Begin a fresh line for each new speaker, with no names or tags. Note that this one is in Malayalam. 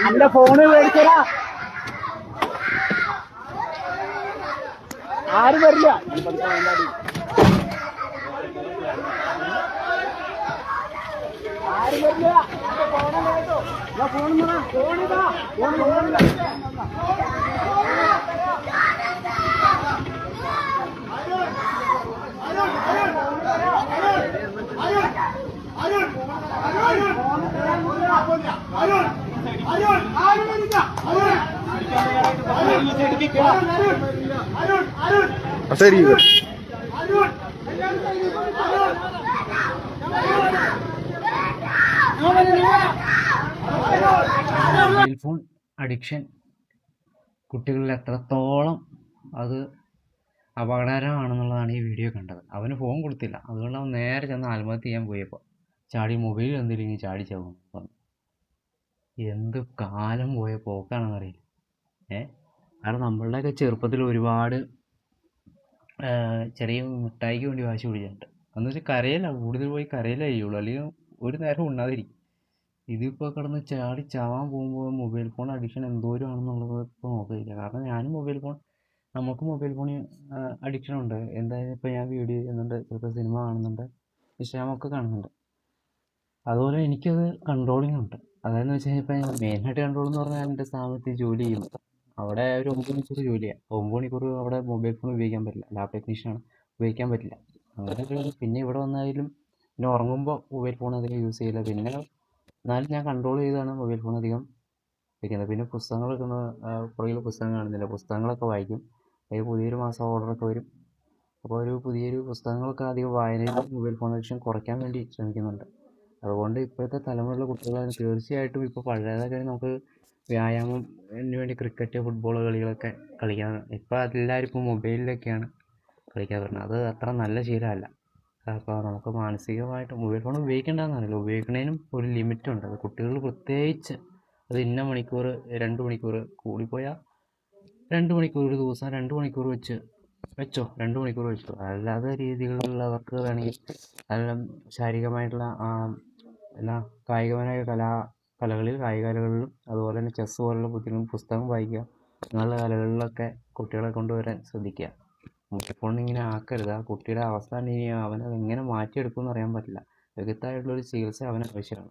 എന്റെ ഫോണ് മേടിച്ചരാ. ആരും വരില്ല. ആരും വരില്ല. ഫോണിതാ.
ശരി
മൊബൈൽ ഫോൺ അഡിക്ഷൻ കുട്ടികളിൽ എത്രത്തോളം അത് അപകടകരമാണെന്നുള്ളതാണ് ഈ വീഡിയോ കണ്ടത്. അവന് ഫോൺ കൊടുത്തില്ല, അതുകൊണ്ട് അവൻ നേരെ ചെന്ന് ആത്മഹത്യ ചെയ്യാൻ പോയപ്പോൾ ചാടി മൊബൈൽ എന്തില്ലെങ്കിൽ ചാടി ചാവും പറഞ്ഞു. എന്ത് കാലം പോയ പോക്കാണെന്നറിയില്ല. കാരണം നമ്മളുടെയൊക്കെ ചെറുപ്പത്തിൽ ഒരുപാട് ചെറിയ മിഠായിക്ക് വേണ്ടി വാശി പിടിച്ചിട്ടുണ്ട്. എന്ന് വെച്ചാൽ കരയില്ല, കൂടുതൽ പോയി കരയിലേ ചെയ്യുള്ളൂ, അല്ലെങ്കിൽ ഒരു നേരം ഉണ്ണാതിരിക്കും. ഇതിപ്പോൾ കിടന്ന് ചാടി ചാവാൻ പോകുമ്പോൾ മൊബൈൽ ഫോൺ അഡിക്ഷൻ എന്തോരം ആണെന്നുള്ളത് ഇപ്പോൾ നോക്കിയില്ല. കാരണം ഞാനും നമുക്ക് മൊബൈൽ ഫോണിൽ അഡിക്ഷൻ ഉണ്ട്. എന്തായാലും ഇപ്പോൾ ഞാൻ വീഡിയോ ചെയ്യുന്നുണ്ട്, ചിലപ്പോൾ സിനിമ കാണുന്നുണ്ട്, ഇൻസ്റ്റാഗ്രാമൊക്കെ കാണുന്നുണ്ട്. അതുപോലെ എനിക്കത് കൺട്രോളിങ് ഉണ്ട്. അതായെന്ന് വെച്ച് കഴിഞ്ഞാൽ ഇപ്പം മെയിനായിട്ട് കൺട്രോൾ എന്ന് പറഞ്ഞാൽ എൻ്റെ സ്ഥാപനത്തിൽ ജോലി ചെയ്യുന്നു. അവിടെ ഒരു 9 മണിക്കൂർ ജോലിയാണ്. 9 മണിക്കൂർ അവിടെ മൊബൈൽ ഫോൺ ഉപയോഗിക്കാൻ പറ്റില്ല. ലാബ് ടെക്നീഷ്യനാണ്, ഉപയോഗിക്കാൻ പറ്റില്ല. അങ്ങനെ പിന്നെ ഇവിടെ വന്നാലും പിന്നെ ഉറങ്ങുമ്പോൾ മൊബൈൽ ഫോൺ അധികം യൂസ് ചെയ്യില്ല. പിന്നെ എന്നാലും ഞാൻ കൺട്രോൾ ചെയ്താണ് മൊബൈൽ ഫോൺ അധികം ഉപയോഗിക്കുന്നത്. പിന്നെ പുസ്തകങ്ങളൊക്കെ പുറകിൽ പുസ്തകം കാണുന്നില്ല, പുസ്തകങ്ങളൊക്കെ വായിക്കും. അതിൽ പുതിയൊരു മാസം ഓർഡറൊക്കെ വരും. അപ്പോൾ പുതിയൊരു പുസ്തകങ്ങളൊക്കെ അധികം വായനയിൽ മൊബൈൽ ഫോൺ അഡിക്ഷൻ കുറയ്ക്കാൻ വേണ്ടി ശ്രമിക്കുന്നുണ്ട്. അതുകൊണ്ട് ഇപ്പോഴത്തെ തലമുറയിലെ കുട്ടികൾ തീർച്ചയായിട്ടും ഇപ്പോൾ പഴയതൊക്കെ നമുക്ക് വ്യായാമത്തിന് വേണ്ടി ക്രിക്കറ്റ്, ഫുട്ബോൾ കളികളൊക്കെ കളിക്കാൻ. ഇപ്പോൾ എല്ലാവരും ഇപ്പോൾ മൊബൈലിലൊക്കെയാണ് കളിക്കാൻ വരുന്നത്. അത് അത്ര നല്ല ശീലമല്ല. അപ്പോൾ നമുക്ക് മാനസികമായിട്ട് മൊബൈൽ ഫോൺ ഉപയോഗിക്കേണ്ടതെന്നറിയില്ല, ഉപയോഗിക്കുന്നതിനും ഒരു ലിമിറ്റുണ്ട്. അത് കുട്ടികൾ പ്രത്യേകിച്ച് അത് ഇന്ന മണിക്കൂർ 2 മണിക്കൂർ കൂടിപ്പോയാൽ 2 മണിക്കൂർ, ഒരു ദിവസം 2 മണിക്കൂർ വെച്ചോ, 2 മണിക്കൂർ വെച്ചോ. അല്ലാതെ രീതികളിലുള്ളവർക്ക് വേണമെങ്കിൽ അതെല്ലാം ശാരീരികമായിട്ടുള്ള കായികപരമായ കലകളിൽ, കായിക കലകളിലും, അതുപോലെ തന്നെ ചെസ്സ് പോലുള്ള പുസ്തകം വായിക്കുക, അങ്ങനെയുള്ള കലകളിലൊക്കെ കുട്ടികളെ കൊണ്ടുവരാൻ ശ്രദ്ധിക്കുക. മൊബൈൽ ഫോൺ ഇങ്ങനെ ആക്കരുത്. ആ കുട്ടിയുടെ അവസ്ഥ അവനത് എങ്ങനെ മാറ്റിയെടുക്കുമെന്ന് അറിയാൻ പറ്റില്ല. വ്യക്തമായിട്ടുള്ളൊരു ചികിത്സ അവന് ആവശ്യമാണ്.